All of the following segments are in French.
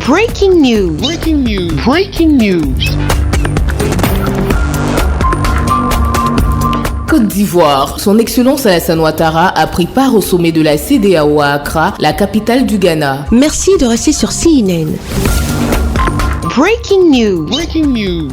Breaking news. Breaking news. Breaking news. Côte d'Ivoire, son Excellence Alassane Ouattara a pris part au sommet de la CEDEAO à Accra, la capitale du Ghana. Merci de rester sur CNN. Breaking news. Breaking news.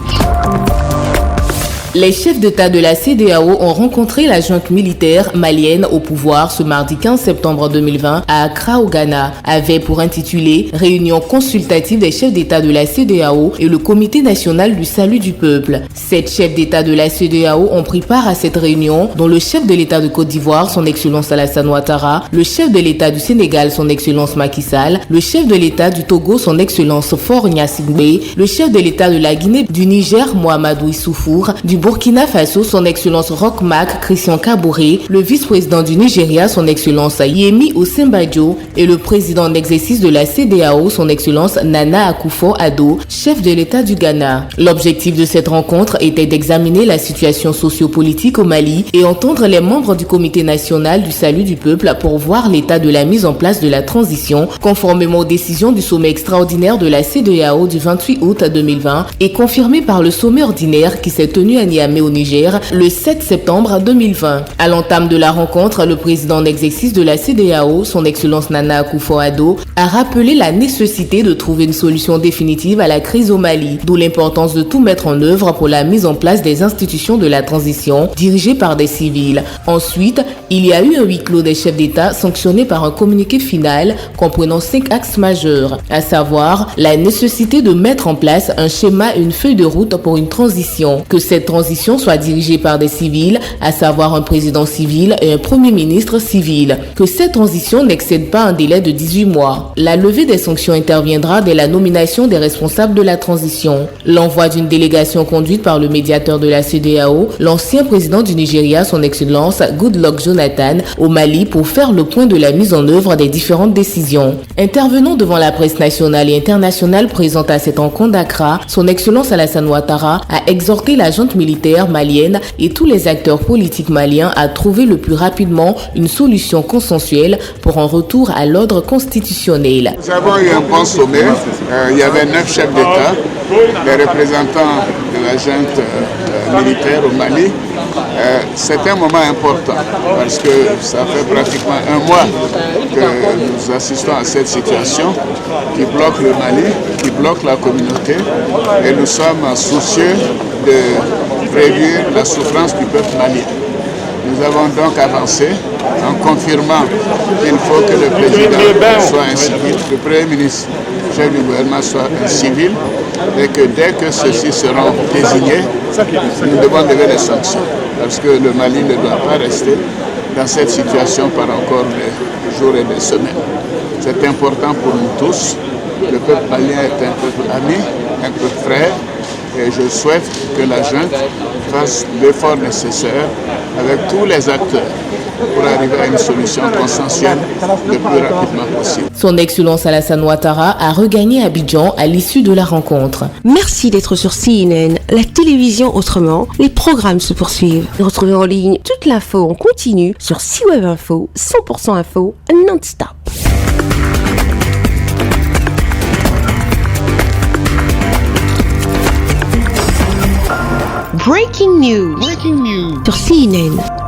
Les chefs d'État de la CEDEAO ont rencontré la junte militaire malienne au pouvoir ce mardi 15 septembre 2020 à Accra au Ghana, avec pour intitulé « Réunion consultative des chefs d'État de la CEDEAO et le Comité national du salut du peuple ». 7 chefs d'État de la CEDEAO ont pris part à cette réunion, dont le chef de l'État de Côte d'Ivoire, son Excellence Alassane Ouattara, le chef de l'État du Sénégal, son Excellence Macky Sall, le chef de l'État du Togo, son Excellence Faure Gnassingbé, le chef de l'État de la Guinée, du Niger, Mohamedou Issoufou, du Burkina Faso, son Excellence Roch Marc Christian Kaboré, le vice-président du Nigeria, son Excellence Yemi Osinbajo, et le président en exercice de la CEDEAO, son Excellence Nana Akufo-Addo, chef de l'État du Ghana. L'objectif de cette rencontre était d'examiner la situation sociopolitique au Mali et entendre les membres du Comité national du salut du peuple pour voir l'état de la mise en place de la transition, conformément aux décisions du sommet extraordinaire de la CEDEAO du 28 août 2020 et confirmé par le sommet ordinaire qui s'est tenu à Niamey au Niger le 7 septembre 2020. À l'entame de la rencontre, le président en exercice de la CEDEAO, son Excellence Nana Akufo-Addo, a rappelé la nécessité de trouver une solution définitive à la crise au Mali, d'où l'importance de tout mettre en œuvre pour la mise en place des institutions de la transition dirigées par des civils. Ensuite, il y a eu un huis clos des chefs d'État sanctionné par un communiqué final comprenant 5 axes majeurs, à savoir la nécessité de mettre en place un schéma et une feuille de route pour une transition, que cette transition soit dirigée par des civils, à savoir un président civil et un premier ministre civil, que cette transition n'excède pas un délai de 18 mois. La levée des sanctions interviendra dès la nomination des responsables de la transition. L'envoi d'une délégation conduite par le médiateur de la CEDEAO, l'ancien président du Nigeria, son Excellence Goodluck Jonathan, au Mali pour faire le point de la mise en œuvre des différentes décisions. Intervenant devant la presse nationale et internationale présente à cette rencontre d'Accra, son Excellence Alassane Ouattara a exhorté la junte militaire malienne et tous les acteurs politiques maliens à trouver le plus rapidement une solution consensuelle pour un retour à l'ordre constitutionnel. Nous avons eu un bon sommet. Il y avait 9 chefs d'État, les représentants de la junte militaire au Mali. C'est un moment important parce que ça fait pratiquement un mois que nous assistons à cette situation qui bloque le Mali, qui bloque la communauté, et nous sommes soucieux de réduire la souffrance du peuple malien. Nous avons donc avancé en confirmant qu'il faut que le président soit un civil, le premier ministre, chef du gouvernement soit un civil, et que dès que ceux-ci seront désignés, nous devons lever les sanctions. Parce que le Mali ne doit pas rester dans cette situation par encore des jours et des semaines. C'est important pour nous tous. Le peuple malien est un peuple ami, un peuple frère, et je souhaite que la junte fasse l'effort nécessaire avec tous les acteurs pour arriver à une solution consensuelle le plus rapidement possible. Son Excellence Alassane Ouattara a regagné Abidjan à l'issue de la rencontre. Merci d'être sur CNN, la télévision autrement. Les programmes se poursuivent. Retrouvez en ligne toute l'info en continu sur C-Web Info, 100% info, non-stop. Breaking news. Breaking news. Sur CNN.